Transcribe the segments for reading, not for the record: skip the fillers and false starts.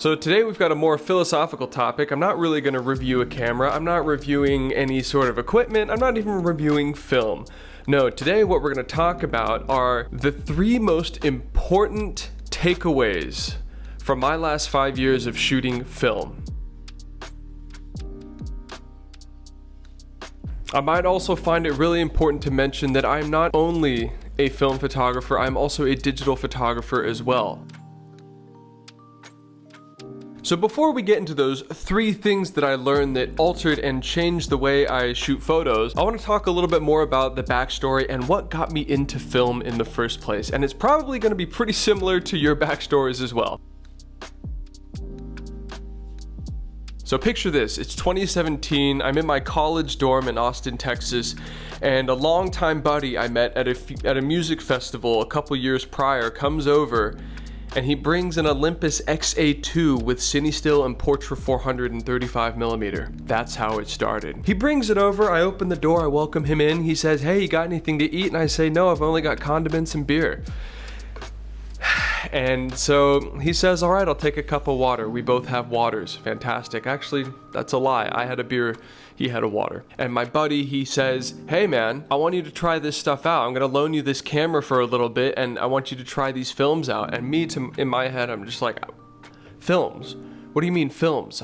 So today we've got a more philosophical topic. I'm not really going to review a camera. I'm not reviewing any sort of equipment. I'm not even reviewing film. No, today what we're going to talk about are the 3 most important takeaways from my last 5 years of shooting film. I might also find it really important to mention that I'm not only a film photographer, I'm also a digital photographer as well. So before we get into those 3 things that I learned that altered and changed the way I shoot photos, I want to talk a little bit more about the backstory and what got me into film in the first place. And it's probably going to be pretty similar to your backstories as well. So picture this, it's 2017, I'm in my college dorm in Austin, Texas, and a longtime buddy I met at a music festival a couple years prior comes over, and he brings an Olympus XA2 with Cine Still and Portra 435mm. That's how it started. He brings it over, I open the door, I welcome him in, he says, "Hey, you got anything to eat?" And I say, "No, I've only got condiments and beer." And so he says, "All right, I'll take a cup of water." We both have waters. Fantastic. Actually, that's a lie. I had a beer, he had a water. And my buddy, he says, "Hey man, I want you to try this stuff out. I'm gonna loan you this camera for a little bit and I want you to try these films out." And me, in my head, I'm just like, "Films? What do you mean films?"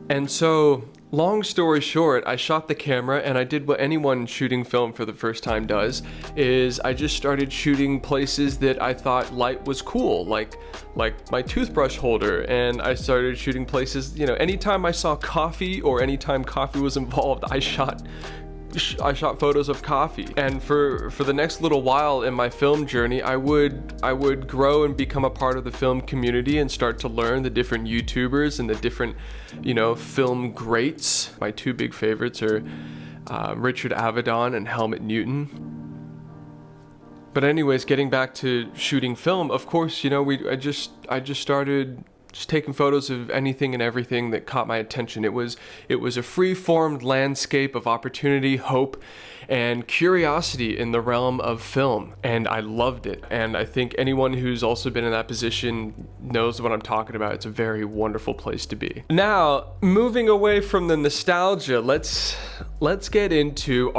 And so, long story short, I shot the camera and I did what anyone shooting film for the first time does, is I just started shooting places that I thought light was cool, like my toothbrush holder, and I started shooting places, anytime I saw coffee or anytime coffee was involved, I shot photos of coffee. And for the next little while in my film journey, I would grow and become a part of the film community and start to learn the different YouTubers and the different, film greats. My 2 big favorites are Richard Avedon and Helmut Newton. But anyways, getting back to shooting film, of course, I just started taking photos of anything and everything that caught my attention. It was a free-formed landscape of opportunity, hope, and curiosity in the realm of film, and I loved it. And I think anyone who's also been in that position knows what I'm talking about. It's a very wonderful place to be. Now, moving away from the nostalgia, let's get into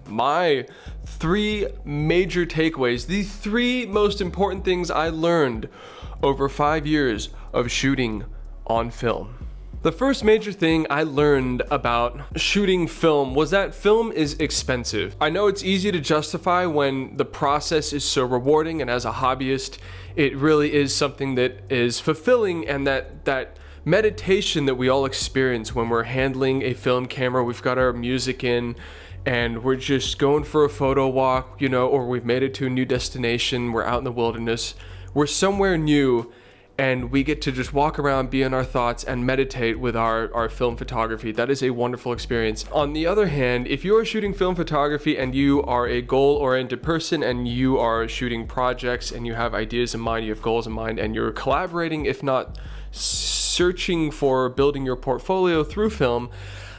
my 3 major takeaways, the 3 most important things I learned over 5 years of shooting on film. The first major thing I learned about shooting film was that film is expensive. I know it's easy to justify when the process is so rewarding, and as a hobbyist, it really is something that is fulfilling, and that meditation that we all experience when we're handling a film camera, we've got our music in, and we're just going for a photo walk, or we've made it to a new destination, we're out in the wilderness, we're somewhere new, and we get to just walk around, be in our thoughts, and meditate with our film photography. That is a wonderful experience. On the other hand, if you are shooting film photography and you are a goal-oriented person and you are shooting projects and you have ideas in mind, you have goals in mind, and you're collaborating, if not searching for building your portfolio through film,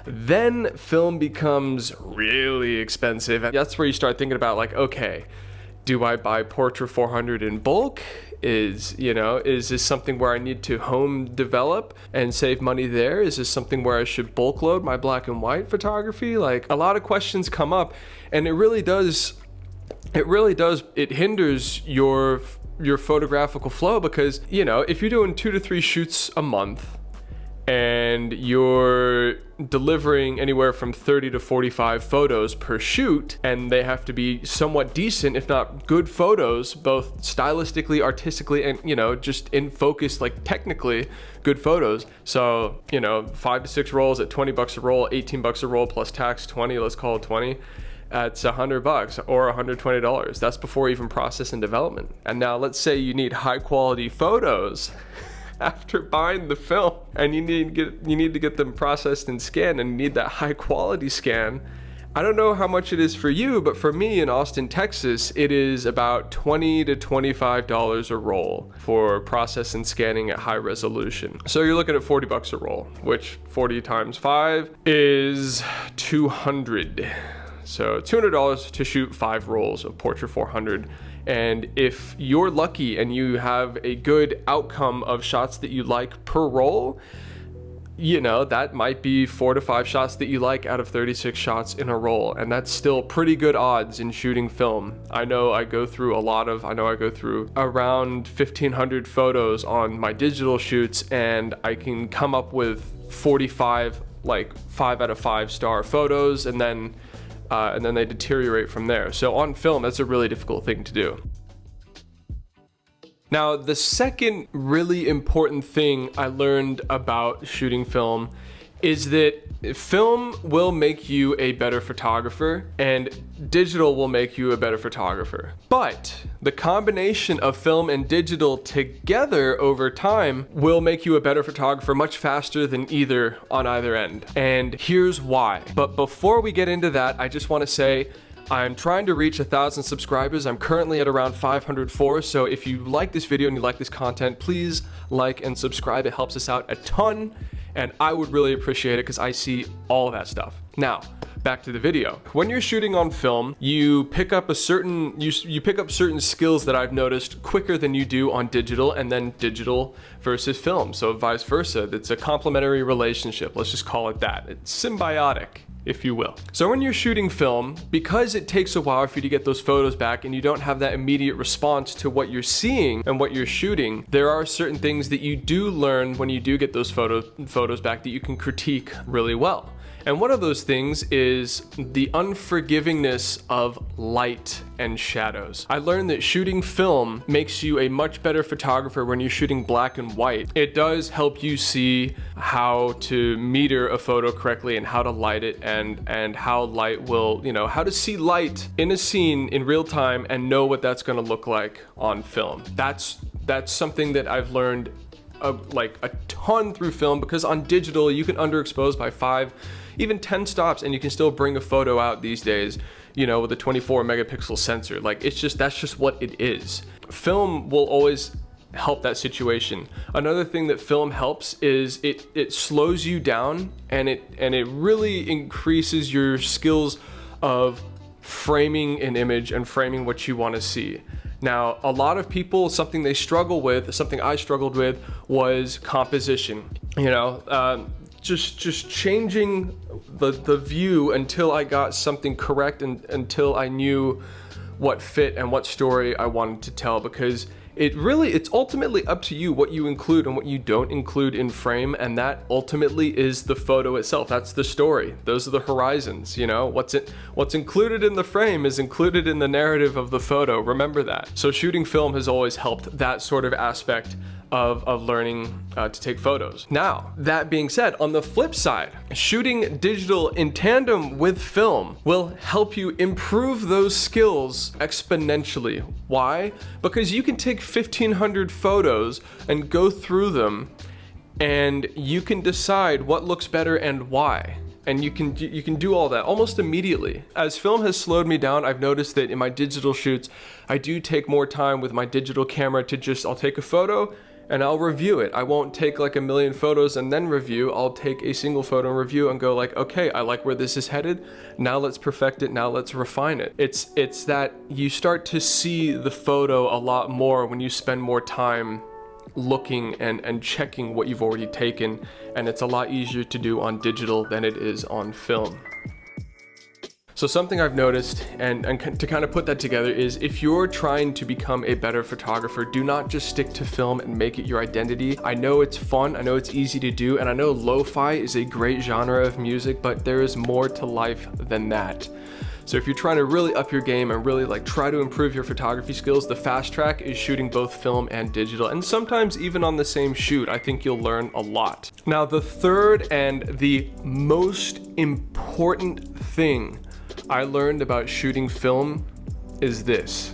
then film becomes really expensive. And that's where you start thinking about, okay, do I buy Portra 400 in bulk? Is this something where I need to home develop and save money there? Is this something where I should bulk load my black and white photography? A lot of questions come up, and it hinders your photographical flow, because, if you're doing 2 to 3 shoots a month, and you're delivering anywhere from 30 to 45 photos per shoot, and they have to be somewhat decent, if not good photos, both stylistically, artistically, and just in focus, technically good photos. So 5 to 6 rolls at $20 a roll, $18 a roll plus tax, 20, let's call it 20. That's $100 or $120. That's before even process and development. And now let's say you need high quality photos after buying the film, and you need to get them processed and scanned, and you need that high quality scan. I don't know how much it is for you, but for me in Austin, Texas, it is about $20 to $25 a roll for process and scanning at high resolution. So you're looking at $40 a roll, which 40 times 5 is $200. So $200 to shoot 5 rolls of Portra 400 And if you're lucky and you have a good outcome of shots that you like per roll, you know, that might be 4 to 5 shots that you like out of 36 shots in a roll, and that's still pretty good odds in shooting film. I know I go through around 1,500 photos on my digital shoots, and I can come up with 45 like 5 out of 5 star photos, and then they deteriorate from there. So on film, that's a really difficult thing to do. Now, the second really important thing I learned about shooting film is that film will make you a better photographer and digital will make you a better photographer. But the combination of film and digital together over time will make you a better photographer much faster than either on either end. And here's why. But before we get into that, I just want to say, I'm trying to reach 1,000 subscribers. I'm currently at around 504. So if you like this video and you like this content, please like and subscribe. It helps us out a ton, and I would really appreciate it because I see all of that stuff. Now, back to the video. When you're shooting on film, you pick up certain skills that I've noticed quicker than you do on digital, and then digital versus film. So vice versa. It's a complementary relationship. Let's just call it that. It's symbiotic, if you will. So when you're shooting film, because it takes a while for you to get those photos back and you don't have that immediate response to what you're seeing and what you're shooting, there are certain things that you do learn when you do get those photos back that you can critique really well. And one of those things is the unforgivingness of light and shadows. I learned that shooting film makes you a much better photographer when you're shooting black and white. It does help you see how to meter a photo correctly and how to light it, and how light will, you know, how to see light in a scene in real time and know what that's gonna look like on film. That's something that I've learned like a ton through film, because on digital you can underexpose by 5, even 10 stops, and you can still bring a photo out these days, you know, with a 24 megapixel sensor. Like, that's just what it is. Film will always help that situation. Another thing that film helps is it slows you down, and it really increases your skills of framing an image and framing what you want to see. Now, a lot of people, something I struggled with was composition. You know, just changing the view until I got something correct, and until I knew what fit and what story I wanted to tell, because it's ultimately up to you what you include and what you don't include in frame, and that ultimately is the photo itself. That's the story. Those are the horizons, you know? What's included in the frame is included in the narrative of the photo. Remember that. So shooting film has always helped that sort of aspect of learning to take photos. Now, that being said, on the flip side, shooting digital in tandem with film will help you improve those skills exponentially. Why? Because you can take 1,500 photos and go through them, and you can decide what looks better and why. And you can do all that almost immediately. As film has slowed me down, I've noticed that in my digital shoots, I do take more time with my digital camera to I'll take a photo and I'll review it. I won't take like a million photos and then review. I'll take a single photo and review and go like, okay, I like where this is headed. Now let's perfect it. Now let's refine it. It's that you start to see the photo a lot more when you spend more time looking and checking what you've already taken, and it's a lot easier to do on digital than it is on film. So something I've noticed, and to kind of put that together, is if you're trying to become a better photographer, do not just stick to film and make it your identity. I know it's fun, I know it's easy to do, and I know lo-fi is a great genre of music, but there is more to life than that. So if you're trying to really up your game and really like try to improve your photography skills, the fast track is shooting both film and digital, and sometimes even on the same shoot. I think you'll learn a lot. Now, the third and the most important thing I learned about shooting film is this.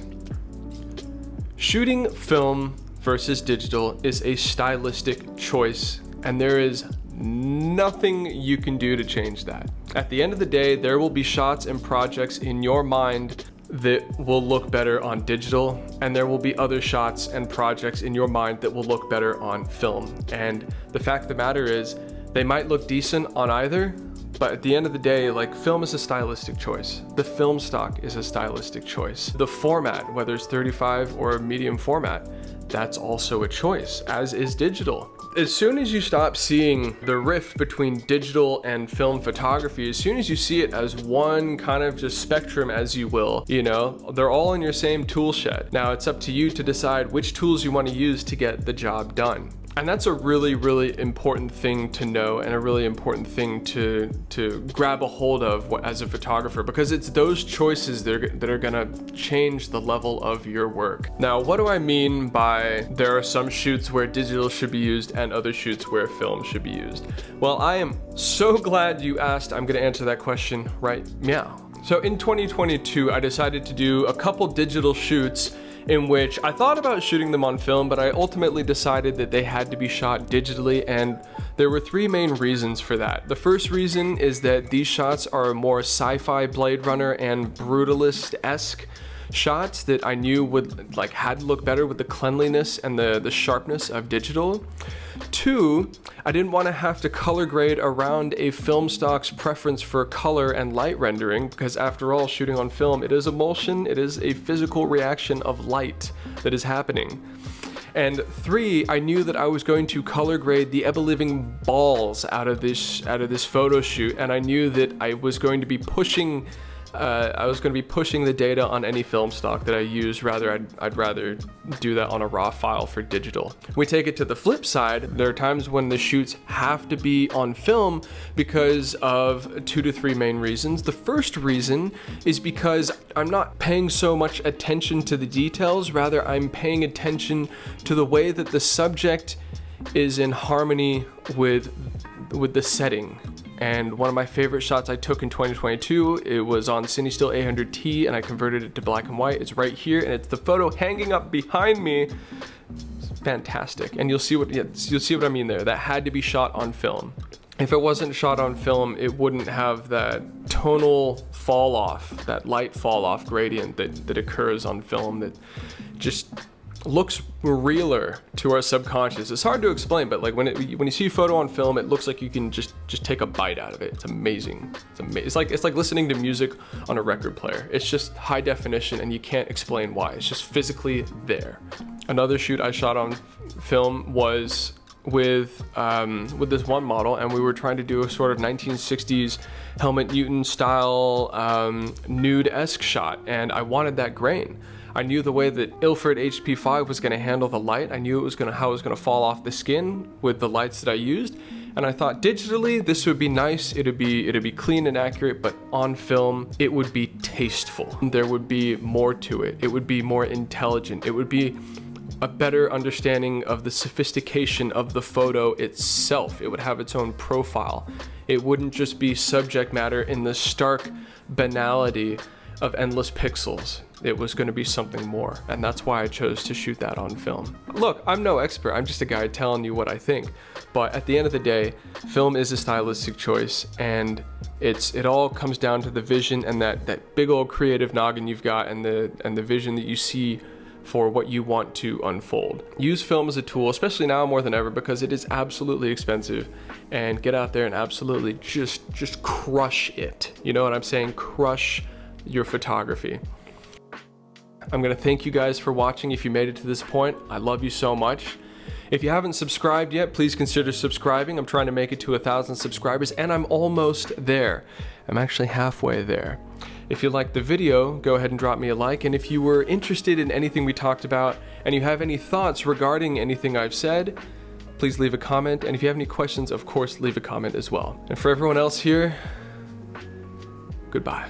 Shooting film versus digital is a stylistic choice, and there is nothing you can do to change that. At the end of the day, there will be shots and projects in your mind that will look better on digital, and there will be other shots and projects in your mind that will look better on film. And the fact of the matter is, They might look decent on either, but at the end of the day, like, film is a stylistic choice. The film stock is a stylistic choice. The format, whether it's 35 or a medium format, that's also a choice, as is digital. As soon as you stop seeing the rift between digital and film photography, as soon as you see it as one kind of just spectrum, as you will, you know, they're all in your same tool shed. Now it's up to you to decide which tools you want to use to get the job done. And that's a really, really important thing to know, and a really important thing to grab a hold of as a photographer, because it's those choices that are gonna change the level of your work. Now, what do I mean by there are some shoots where digital should be used and other shoots where film should be used? Well, I am so glad you asked. I'm gonna answer that question right meow. So in 2022, I decided to do a couple digital shoots in which I thought about shooting them on film, but I ultimately decided that they had to be shot digitally, and there were three main reasons for that. The first reason is that these shots are more sci-fi Blade Runner and brutalist-esque shots that I knew would had to look better with the cleanliness and the sharpness of digital. Two, I didn't want to have to color grade around a film stock's preference for color and light rendering, because after all, shooting on film, it is emulsion, it is a physical reaction of light that is happening. And three, I knew that I was going to color grade the ever-living balls out of this photo shoot, and I knew that I was going to be pushing the data on any film stock that I use. I'd rather do that on a raw file for digital. We take it to the flip side. There are times when the shoots have to be on film because of 2 to 3 main reasons. The first reason is because I'm not paying so much attention to the details, rather I'm paying attention to the way that the subject is in harmony with the setting. And one of my favorite shots I took in 2022, it was on CineStill A100T, and I converted it to black and white. It's right here, and it's the photo hanging up behind me. It's fantastic, and you'll see what I mean there. That had to be shot on film. If it wasn't shot on film, it wouldn't have that tonal fall off, that light fall off gradient that occurs on film that just looks realer to our subconscious. It's hard to explain, but like when you see a photo on film, it looks like you can just take a bite out of it. It's amazing. It's like listening to music on a record player. It's just high definition, and you can't explain why. It's just physically there. Another shoot I shot on film was with this one model, and we were trying to do a sort of 1960s Helmut Newton style nude-esque shot, and I wanted that grain. I knew the way that Ilford HP5 was going to handle the light. I knew how it was going to fall off the skin with the lights that I used, and I thought digitally this would be nice. It'd be clean and accurate, but on film it would be tasteful. There would be more to it. It would be more intelligent. It would be a better understanding of the sophistication of the photo itself. It would have its own profile. It wouldn't just be subject matter in the stark banality of endless pixels. It was going to be something more, and that's why I chose to shoot that on film. Look, I'm no expert, I'm just a guy telling you what I think, but at the end of the day, film is a stylistic choice, and it all comes down to the vision and that big old creative noggin you've got, and the vision that you see for what you want to unfold. Use film as a tool, especially now more than ever, because it is absolutely expensive, and get out there and absolutely just crush it. You know what I'm saying? Crush your photography. I'm gonna thank you guys for watching. If you made it to this point, I love you so much. If you haven't subscribed yet, please consider subscribing. I'm trying to make it to 1,000 subscribers, and I'm almost there. I'm actually halfway there. If you liked the video, go ahead and drop me a like, and if you were interested in anything we talked about, and you have any thoughts regarding anything I've said, please leave a comment, and if you have any questions, of course, leave a comment as well. And for everyone else here, goodbye.